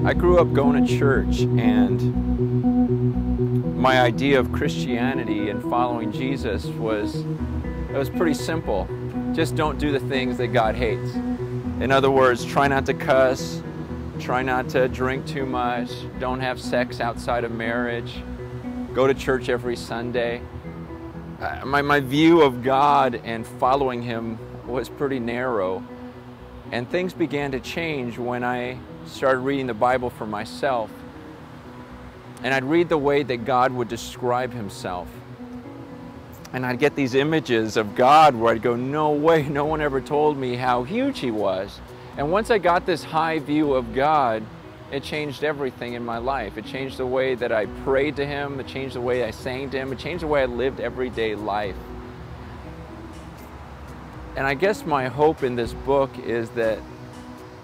I grew up going to church, and my idea of Christianity and following Jesus was pretty simple. Just don't do the things that God hates. In other words, try not to cuss, try not to drink too much, don't have sex outside of marriage, go to church every Sunday. My view of God and following Him was pretty narrow, and things began to change when I started reading the Bible for myself. And I'd read the way that God would describe Himself. And I'd get these images of God where I'd go, no way, no one ever told me how huge He was. And once I got this high view of God, it changed everything in my life. It changed the way that I prayed to Him, it changed the way I sang to Him, it changed the way I lived everyday life. And I guess my hope in this book is that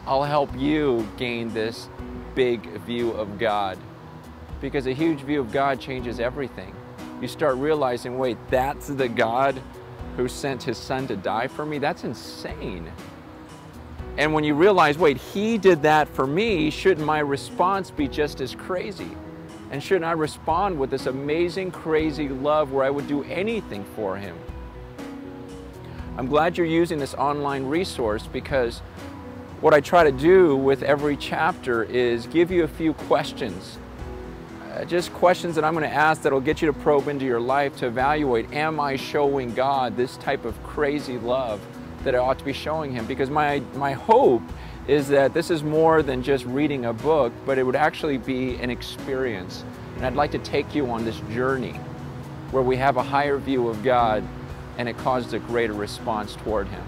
I'll help you gain this big view of God. Because a huge view of God changes everything. You start realizing, wait, that's the God who sent His Son to die for me? That's insane. And when you realize, wait, He did that for me, shouldn't my response be just as crazy? And shouldn't I respond with this amazing, crazy love where I would do anything for Him? I'm glad you're using this online resource, because what I try to do with every chapter is give you a few questions. Just questions that I'm going to ask that will get you to probe into your life to evaluate, am I showing God this type of crazy love that I ought to be showing Him? Because my hope is that this is more than just reading a book, but it would actually be an experience. And I'd like to take you on this journey where we have a higher view of God and it causes a greater response toward Him.